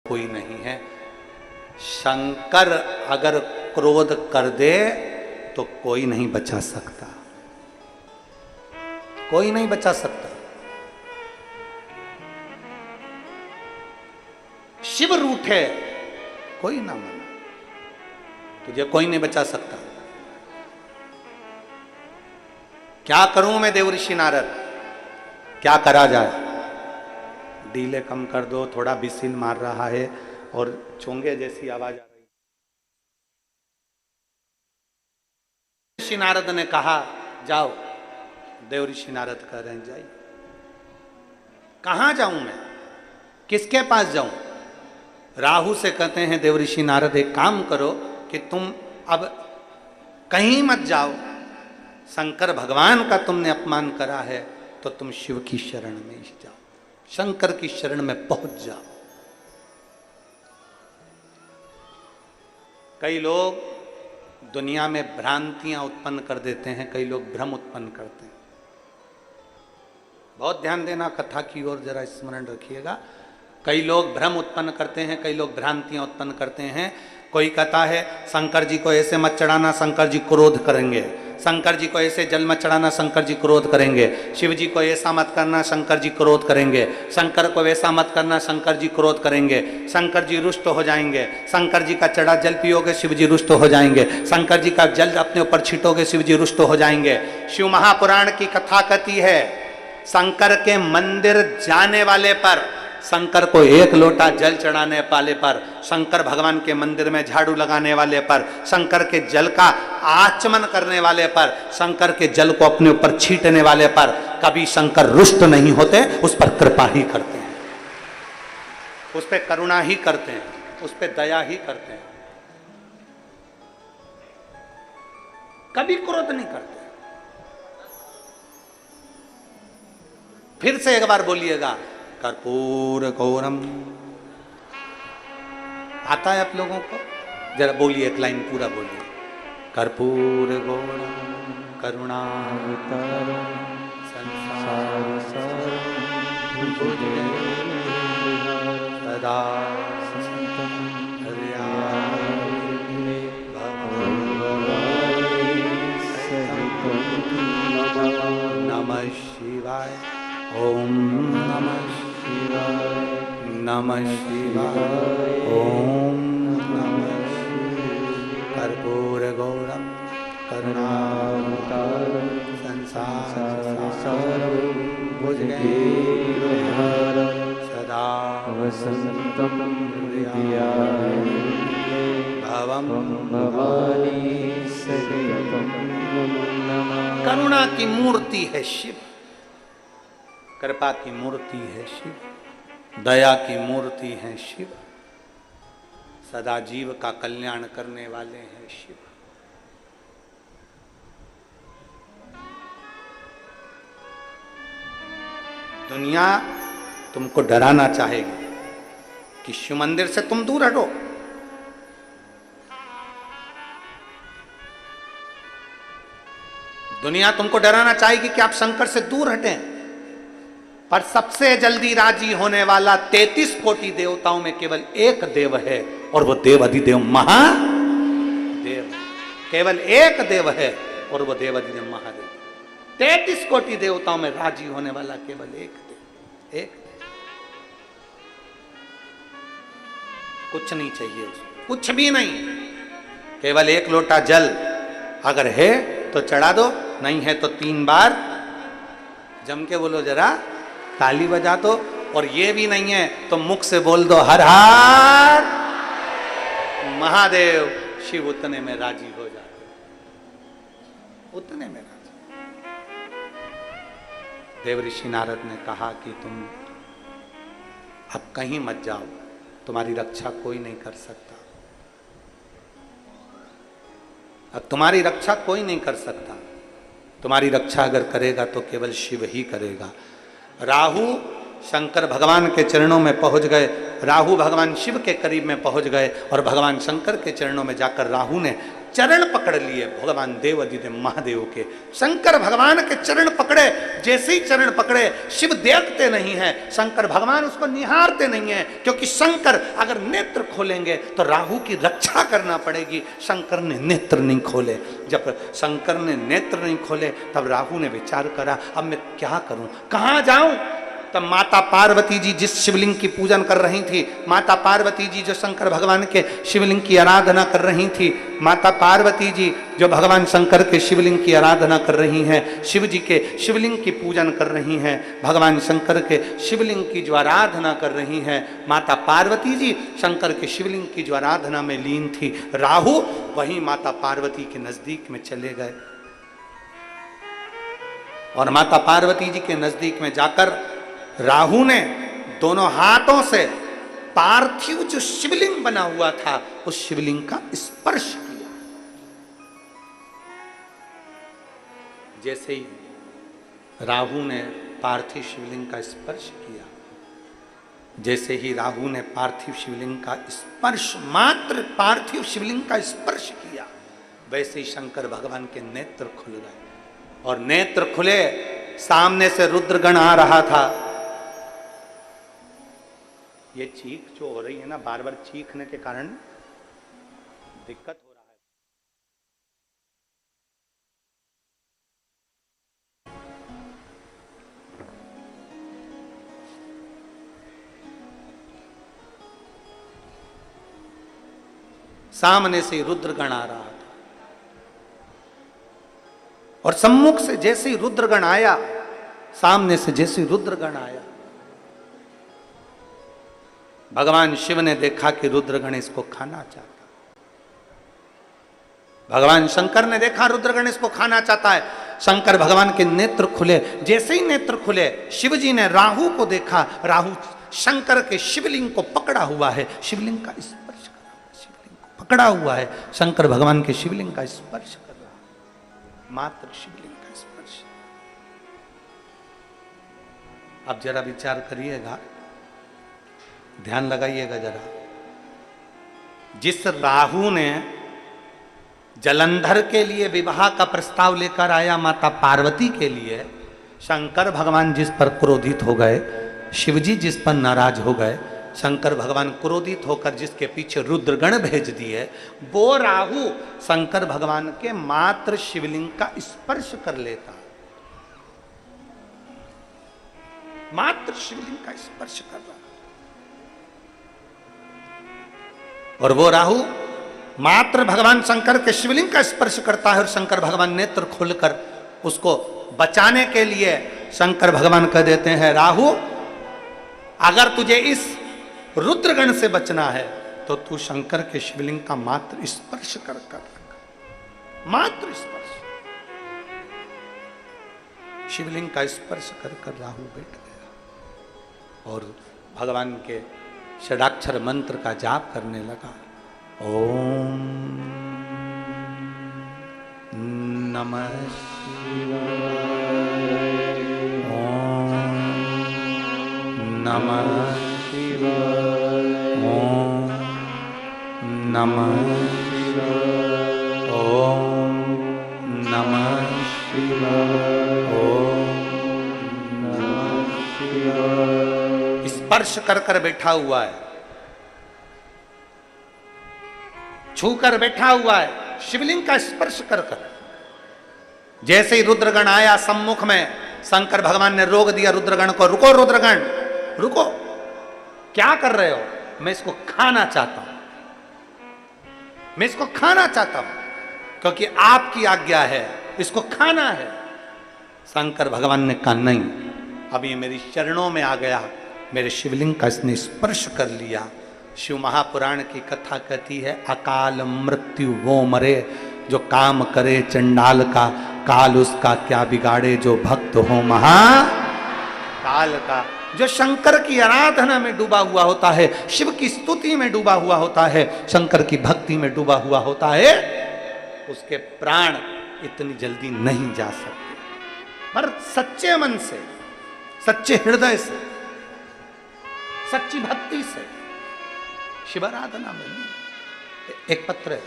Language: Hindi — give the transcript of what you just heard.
कोई नहीं है। शंकर अगर क्रोध कर दे तो कोई नहीं बचा सकता, कोई नहीं बचा सकता। शिव रूठे कोई ना माना, तुझे कोई नहीं बचा सकता। क्या करूं मैं देवऋषि नारद, क्या करा जाए? डीले कम कर दो, थोड़ा बिसिल मार रहा है और चोंगे जैसी आवाज आ रही। ऋषि नारद ने कहा जाओ। देवऋषि नारद कह रहे हैं जाइए। कहां जाऊं मैं, किसके पास जाऊं? राहु से कहते हैं देवऋषि नारद एक काम करो कि तुम अब कहीं मत जाओ, शंकर भगवान का तुमने अपमान करा है तो तुम शिव की शरण में ही जाओ, शंकर की शरण में पहुंच जाओ। कई लोग दुनिया में भ्रांतियां उत्पन्न कर देते हैं, कई लोग भ्रम उत्पन्न करते हैं। बहुत ध्यान देना, कथा की ओर जरा स्मरण रखिएगा। कई लोग भ्रम उत्पन्न करते हैं, कई लोग भ्रांतियां उत्पन्न करते हैं। कोई कहता है शंकर जी को ऐसे मत चढ़ाना, शंकर जी क्रोध करेंगे। शंकर जी को ऐसे जल मत चढ़ाना, शंकर जी क्रोध करेंगे। शिव जी को ऐसा मत करना, शंकर जी क्रोध करेंगे। शंकर को वैसा मत करना, शंकर जी क्रोध करेंगे। शंकर जी रुष्ट हो जाएंगे। शंकर जी का चढ़ा जल पियोगे, शिव जी रुष्ट हो जाएंगे। शंकर जी का जल अपने ऊपर छीटोगे, शिव जी रुष्ट हो जाएंगे। शिव महापुराण की कथा कहती है शंकर के मंदिर जाने वाले पर, शंकर को एक लोटा जल चढ़ाने वाले पर, शंकर भगवान के मंदिर में झाड़ू लगाने वाले पर, शंकर के जल का आचमन करने वाले पर, शंकर के जल को अपने ऊपर छींटने वाले पर कभी शंकर रुष्ट नहीं होते, उस पर कृपा ही करते हैं, उस पर करुणा ही करते हैं, उस पर दया ही करते हैं, कभी क्रोध नहीं करते। फिर से एक बार बोलिएगा, कर्पूर गौरम। आता है आप लोगों को? जरा बोलिए, एक लाइन पूरा बोलिए। कर्पूर गौरम करुणावतारम संसार सारम सदा नमः शिवाय। ओम नमः शिवाय। नमः शिवाय। ओम नमः शिवाय। कर्पूर गौरम करुणावतारम संसार सारम भुजगेन्द्रहारम सदा वसन्तं हृदयारण्ये भवं भवानी सततं नमामि। करुणा की मूर्ति है शिव, कृपा की मूर्ति है शिव, दया की मूर्ति है शिव, सदा जीव का कल्याण करने वाले हैं शिव। दुनिया तुमको डराना चाहेगी कि शिव मंदिर से तुम दूर हटो। दुनिया तुमको डराना चाहेगी कि आप शंकर से दूर हटें, पर सबसे जल्दी राजी होने वाला 33 कोटि देवताओं में केवल एक देव है, और वो देव अधिदेव महादेव। केवल एक देव है और वो देव अधिदेव महादेव। 33 कोटि देवताओं में राजी होने वाला केवल एक देव, एक देव। कुछ नहीं चाहिए उसको, कुछ भी नहीं, केवल एक लोटा जल अगर है तो चढ़ा दो, नहीं है तो 3 बार जम के बोलो जरा, ताली बजा दो। और ये भी नहीं है तो मुख से बोल दो हर हर महादेव। शिव उतने में राजी हो जाते, उतने में राजी। देवऋषि नारद ने कहा कि तुम अब कहीं मत जाओ, तुम्हारी रक्षा कोई नहीं कर सकता, अब तुम्हारी रक्षा कोई नहीं कर सकता। तुम्हारी रक्षा अगर करेगा तो केवल शिव ही करेगा। राहु शंकर भगवान के चरणों में पहुंच गए, राहु भगवान शिव के करीब में पहुंच गए और भगवान शंकर के चरणों में जाकर राहु ने चरण पकड़ लिए भगवान देव अधिदेव महादेव के। शंकर भगवान के चरण पकड़े, जैसे ही चरण पकड़े शिव देखते नहीं है, शंकर भगवान उसको निहारते नहीं है, क्योंकि शंकर अगर नेत्र खोलेंगे तो राहु की रक्षा करना पड़ेगी। शंकर ने नेत्र नहीं खोले। जब शंकर ने नेत्र नहीं खोले तब राहु ने विचार करा अब मैं क्या करूं, कहां जाऊं। तब माता पार्वती जी जिस शिवलिंग की पूजन कर रही थी, माता पार्वती जी जो शंकर भगवान के शिवलिंग की आराधना कर रही थी, माता पार्वती जी जो भगवान शंकर के शिवलिंग की आराधना कर रही हैं, शिव जी के शिवलिंग की पूजन कर रही हैं, भगवान शंकर के शिवलिंग की जो आराधना कर रही हैं, माता पार्वती जी शंकर के शिवलिंग की जो आराधना में लीन थी, राहु वहीं माता पार्वती के नजदीक में चले गए और माता पार्वती जी के नजदीक में जाकर राहु ने दोनों हाथों से पार्थिव जो शिवलिंग बना हुआ था उस शिवलिंग का स्पर्श किया। जैसे ही राहु ने पार्थिव शिवलिंग का स्पर्श किया, जैसे ही राहु ने पार्थिव शिवलिंग का स्पर्श, मात्र पार्थिव शिवलिंग का स्पर्श किया, वैसे ही शंकर भगवान के नेत्र खुल गए और नेत्र खुले, सामने से रुद्रगण आ रहा था। ये चीख जो हो रही है ना, बार बार चीखने के कारण दिक्कत हो रहा है। सामने से रुद्रगण आ रहा था और सम्मुख से जैसे ही रुद्रगण आया, सामने से जैसे ही रुद्रगण आया, भगवान शिव ने देखा कि रुद्रगण इसको खाना चाहता। भगवान शंकर ने देखा रुद्रगण इसको खाना चाहता है। शंकर भगवान के नेत्र खुले, जैसे ही नेत्र खुले शिव जी ने राहु को देखा, राहु शंकर के शिवलिंग को पकड़ा हुआ है, शिवलिंग का स्पर्श कर रहा है, शिवलिंग को पकड़ा हुआ है, शंकर भगवान के शिवलिंग का स्पर्श कर रहा है, मात्र शिवलिंग का स्पर्श। अब जरा विचार करिएगा, ध्यान लगाइएगा जरा। जिस राहु ने जलंधर के लिए विवाह का प्रस्ताव लेकर आया माता पार्वती के लिए, शंकर भगवान जिस पर क्रोधित हो गए, शिवजी जिस पर नाराज हो गए, शंकर भगवान क्रोधित होकर जिसके पीछे रुद्रगण भेज दिए, वो राहु शंकर भगवान के मात्र शिवलिंग का स्पर्श कर लेता, मात्र शिवलिंग का स्पर्श कर रहा। और वो राहु मात्र भगवान शंकर के शिवलिंग का स्पर्श करता है और शंकर भगवान नेत्र खोलकर उसको बचाने के लिए शंकर भगवान कह देते हैं, राहु अगर तुझे इस रुद्रगण से बचना है तो तू शंकर के शिवलिंग का मात्र स्पर्श कर, मात्र स्पर्श। शिवलिंग का स्पर्श कर राहु बैठ गया और भगवान के षडाक्षर मंत्र का जाप करने लगा। ओम नमः शिवाय, ओम नमः शिवाय, ओम नमः शिवाय, ओम नमः शिवाय, ओम नमः शिवाय। स्पर्श कर बैठा हुआ है, छू कर बैठा हुआ है, शिवलिंग का स्पर्श कर। जैसे ही रुद्रगण आया सम्मुख में, शंकर भगवान ने रोक दिया रुद्रगण को, रुको रुद्रगण रुको, क्या कर रहे हो, मैं इसको खाना चाहता हूं, मैं इसको खाना चाहता हूं, क्योंकि आपकी आज्ञा है, इसको खाना है। शंकर भगवान ने कहा नहीं, अब ये मेरी चरणों में आ गया, मेरे शिवलिंग का इसने स्पर्श कर लिया। शिव महापुराण की कथा कहती है, अकाल मृत्यु वो मरे, जो काम करे चंडाल का, काल उसका क्या बिगाड़े, जो भक्त हो महाकाल का। जो शंकर की आराधना में डूबा हुआ होता है, शिव की स्तुति में डूबा हुआ होता है, शंकर की भक्ति में डूबा हुआ होता है, उसके प्राण इतनी जल्दी नहीं जा सकते, पर सच्चे मन से, सच्चे हृदय से, सच्ची भक्ति से शिवाराधना में। एक पत्र है,